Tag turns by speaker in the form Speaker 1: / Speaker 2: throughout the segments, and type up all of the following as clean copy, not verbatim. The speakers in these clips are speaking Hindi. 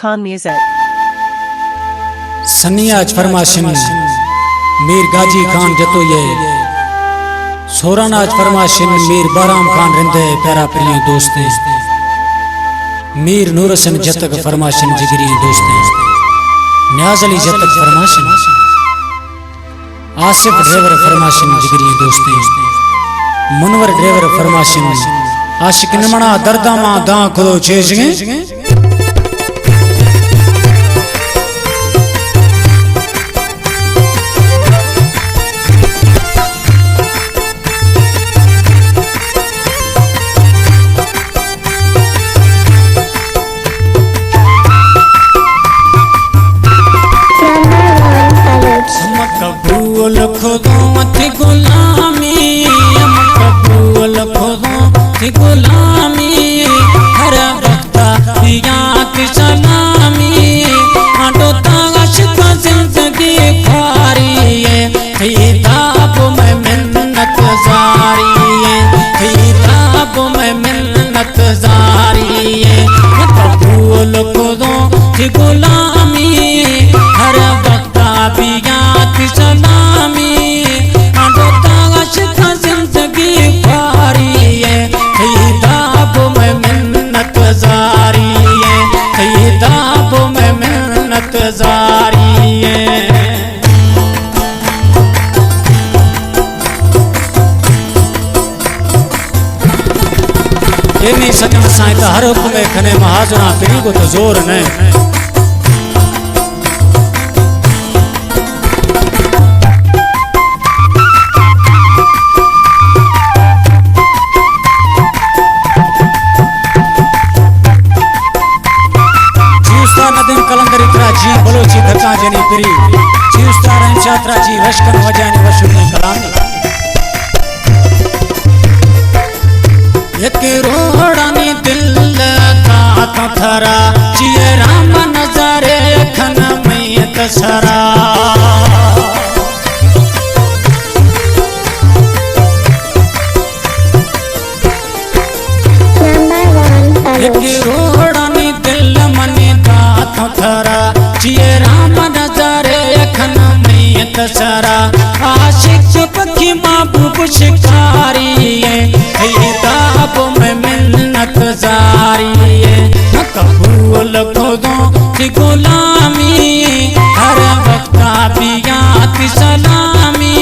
Speaker 1: Khan Music.
Speaker 2: सन्नियाज फरमाशिन मीर गाजी खान जतो ये सोरानाज फरमाशिन मीर बाराम खान रिंदे प्यारा प्रिय दोस्ते मीर नूरसन जतक फरमाशिन जिगरी दोस्ते न्याज अली जतक फरमाशिन आसिफ ड्राइवर फरमाशिन जिगरी दोस्ते मुनवर ड्राइवर फरमाशिन आशिक नमणा दर्दामा दा खुदो चेजगे कबूल खुदो थी गुलामी कबूल खुदो थी गुलामी हर वक्त पिया की सलामी आटो ताश का जिंदगी खारी है खिताब में मिन्नत जारी है खिताब में मिन्नत जारी है कबूल खुदो थी गुलामी हर वक्त पिया की सलामी आटो ताश का जिंदगी खारी है खिताब में मिन्नत जारी है खिताब में मिन्नत जारी है ये नहीं सकन साईं हर हुक्म खने महाजरा पीढ़ी को तो जोर न जी बलोची धक्का जनी पिरी जी उस्ताद छात्रा जी वशकन वजानी वशुनी कलाम एक रोड़ानी दिल का थरा जिए राम नजारे खन में तसरा एक रोड़ानी दिल मने का थरा जिए राम नजारे खन में तसरा आशिक पखी महबूब शिकारी है खिताब में मिन्नत जारी है कबूल खुदो की गुलामी हर वक्त पिया की सलामी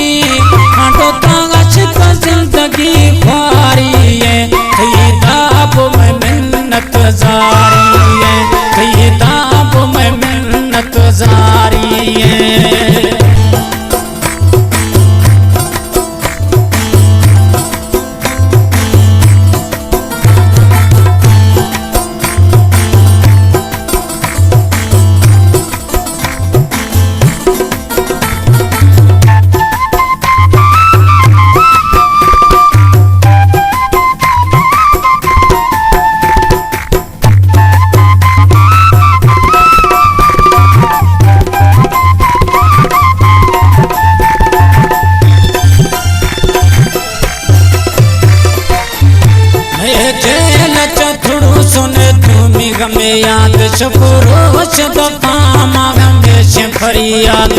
Speaker 2: आटो ताश का जिंदगी खारी है खिताब में मिन्नत जारी है खिताब में मिन्नत जारी है में याद शफरोश दफामा गमेश फरियाद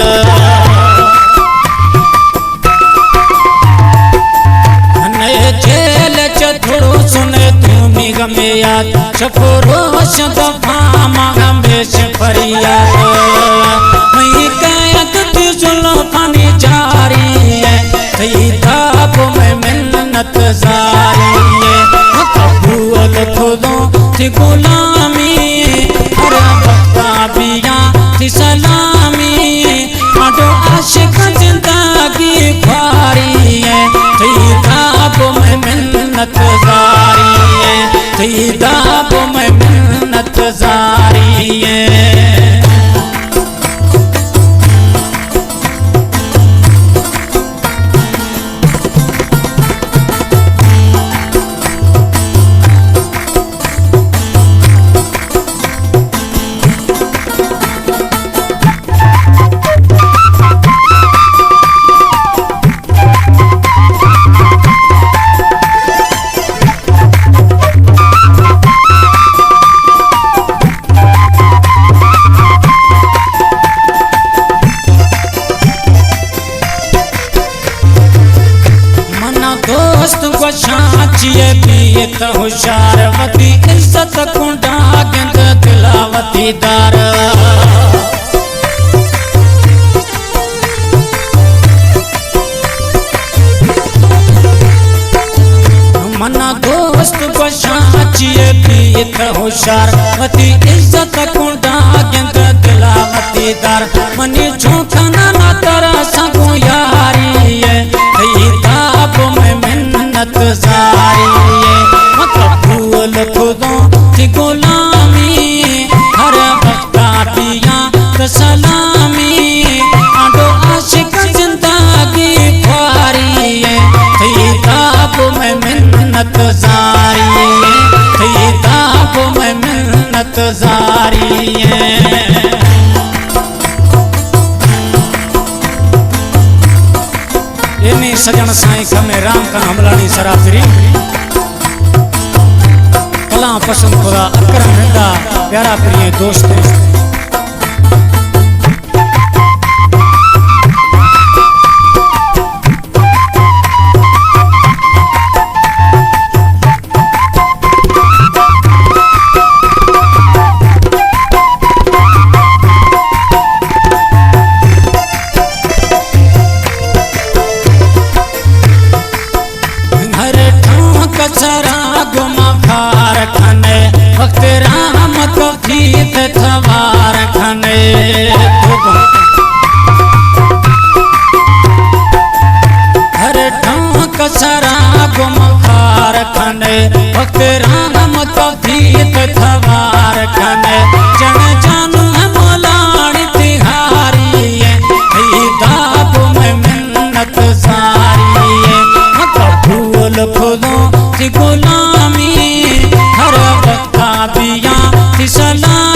Speaker 2: नए जेल चथुड़ो सुने तुम्ही गमे याद शफरोश दफामा गमेश फरियाद मैं कैद की जुल्फानी जारी है खिताब में मिन्नत जारी है कबूल खुदो थी गुलामी हर वक्त पिया की सलामी आटो आशिक जिंदगी खारी है खिताब में मिन्नत जारी है खिताब में मिन्नत जारी है। होशियार वती इज्जत कुंडा गिंद दिलावती दार मना दोस्त बशाचिए प्रीत होशियार वती इज्जत कुंडा गिंद दिलावती दार मनी झोंकना ना तरा संगो यारी है ताप में मिन्नत जारी है मतलब भूल खुदों की गुलामी हर वक्त पिया तो सलामी आडो आशिक जिंदगी ख्वारी है ताप में मिन्नत जारी है ताप में मिन्नत जारी है सजन साईं खमे राम का हमलानी सराफरी कला पसंद खुदा अकरम रिंदा प्यारा प्रिय दोस्त कचरा गुमा खार खने वक्त राम को गीत थवार खने हर ठां कचरा गुमा खार खने वक्त राम को गीत थवार खने जन जानू है मोलानी तिहारी है दाब में मिन्नत सारी है मतलब भूल खुदों गुलामी हर वक्त पिया सलाम